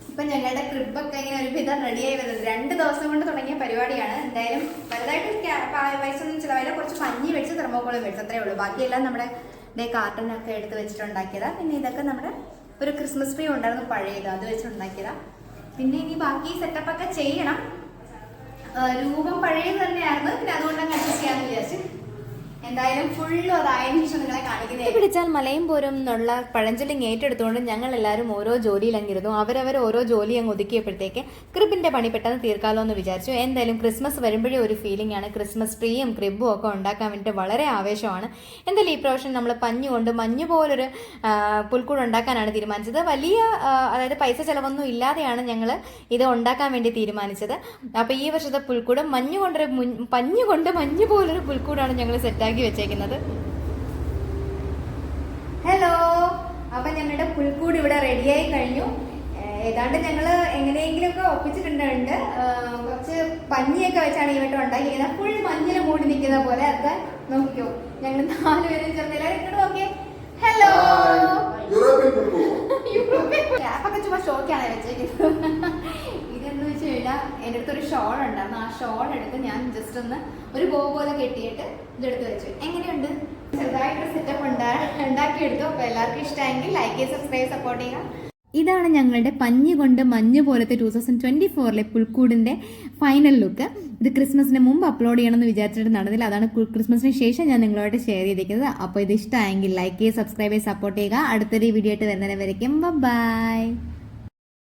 ഇപ്പൊ ഞങ്ങളുടെ ക്രിബൊക്കെ ഇങ്ങനെ ഒരു വിധം റെഡിയായി വരുന്നത് 2 ദിവസം കൊണ്ട് തുടങ്ങിയ പരിപാടിയാണ്. എന്തായാലും വലുതായിട്ട് പൈസ ഒന്നും ചിലവില്ല. കുറച്ച് പഞ്ഞി വെച്ച് തെർമോക്കോളും വെച്ച് അത്രേ ഉള്ളൂ. ബാക്കിയെല്ലാം നമ്മുടെ ഇതേ കാർട്ടനൊക്കെ എടുത്ത് വെച്ചിട്ടുണ്ടാക്കിയതാ. പിന്നെ ഇതൊക്കെ നമ്മുടെ ഒരു ക്രിസ്മസ് ട്രീ ഉണ്ടായിരുന്നു പഴയത്, അത് വെച്ചുണ്ടാക്കിയതാ. പിന്നെ ഇനി ബാക്കി സെറ്റപ്പ് ഒക്കെ ചെയ്യണം. രൂപം പഴയത് തന്നെയായിരുന്നു, പിന്നെ അതുകൊണ്ടങ്ങ് അഡ്ജസ്റ്റ് ചെയ്യാന്ന് വിചാരിച്ചു. എന്തായാലും ഫുള്ളും അതായതിനു ശേഷം നിങ്ങളെ കാണിക്കുന്നത്. പിടിച്ചാൽ മലയും പോരും എന്നുള്ള പഴഞ്ചൊല്ലിങ് ഏറ്റെടുത്തുകൊണ്ട് ഞങ്ങൾ എല്ലാവരും ഓരോ ജോലിയിലങ്ങിരുന്നു. അവരവർ ഓരോ ജോലി അങ്ങ് ഒതുക്കിയപ്പോഴത്തേക്ക് ക്രിബിന്റെ പണി പെട്ടെന്ന് തീർക്കാമല്ലോ എന്ന് വിചാരിച്ചു. എന്തായാലും ക്രിസ്മസ് വരുമ്പോഴേ ഒരു ഫീലിംഗ് ആണ്. ക്രിസ്മസ് ട്രീയും ക്രിബും ഒക്കെ ഉണ്ടാക്കാൻ വേണ്ടിയിട്ട് വളരെ ആവേശമാണ്. എന്തായാലും ഈ പ്രാവശ്യം നമ്മൾ പഞ്ഞുകൊണ്ട് മഞ്ഞ് പോലൊരു പുൽക്കൂട് ഉണ്ടാക്കാനാണ് തീരുമാനിച്ചത്. വലിയ അതായത് പൈസ ചിലവൊന്നും ഇല്ലാതെയാണ് ഞങ്ങൾ ഇത് ഉണ്ടാക്കാൻ വേണ്ടി തീരുമാനിച്ചത്. അപ്പോൾ ഈ വർഷത്തെ പുൽക്കൂട് പഞ്ഞുകൊണ്ട് മഞ്ഞ് പോലൊരു പുൽക്കൂടാണ് ഞങ്ങൾ സെറ്റാക്കി വെച്ചേക്കുന്നത്. ഹലോ, അപ്പൊ ഞങ്ങളുടെ പുൽക്കൂട് ഇവിടെ റെഡിയായി കഴിഞ്ഞു. ഏതാണ്ട് ഞങ്ങള് എങ്ങനെയെങ്കിലും ഒക്കെ ഒപ്പിച്ചിട്ടുണ്ട്. കുറച്ച് പഞ്ഞിയൊക്കെ വെച്ചാണ് ഈ വട്ടം ഉണ്ടാക്കിയത്. ഫുൾ മഞ്ഞിൽ മൂടി നിൽക്കുന്ന പോലെ. അത് നോക്കിക്കോ, ഞങ്ങൾ 4 പേരും ചേർന്ന് എല്ലാവരും ഇങ്ങോട്ട് നോക്കിയേ. ഹലോ, ക്യാപ്പൊക്കെ ചുമ്മാ ഷോക്കാണ് വെച്ചേക്കുന്നത്. ഇതെന്ന് വെച്ച് കഴിഞ്ഞാൽ എൻ്റെ അടുത്തൊരു ഷോൾ ഉണ്ടായിരുന്നു. ആ ഷോൾ എടുത്ത് ഞാൻ ജസ്റ്റ് ഒന്ന് ഒരു ബോ പോലെ കെട്ടിയിട്ട് ഇതെടുത്ത് വെച്ചു. എങ്ങനെയുണ്ട്? ചെറുതായിട്ടൊരു സെറ്റപ്പ് ഉണ്ടാക്കിയെടുത്തു. അപ്പോൾ എല്ലാവർക്കും ഇഷ്ടമായെങ്കിൽ ലൈക്ക് ചെയ്ത് സബ്സ്ക്രൈബ് സപ്പോർട്ട് ചെയ്യുക. ഇതാണ് ഞങ്ങളുടെ പഞ്ഞ് കൊണ്ട് മഞ്ഞ് പോലത്തെ 2024 പുൽക്കൂടിന്റെ ഫൈനൽ ലുക്ക്. ഇത് ക്രിസ്മസിന് മുമ്പ് അപ്ലോഡ് ചെയ്യണമെന്ന് വിചാരിച്ചിട്ട് നടന്നില്ല. അതാണ് ക്രിസ്മസിന് ശേഷം ഞാൻ നിങ്ങളോട് ഷെയർ ചെയ്തിരിക്കുന്നത്. അപ്പോൾ ഇത് ഇഷ്ടമായെങ്കിൽ ലൈക്ക് ചെയ്ത് സബ്സ്ക്രൈബ് ചെയ്ത് സപ്പോർട്ട് ചെയ്യുക. അടുത്തൊരു വീഡിയോ ആയിട്ട് വരുന്നതിന് വരയ്ക്കും ബൈ.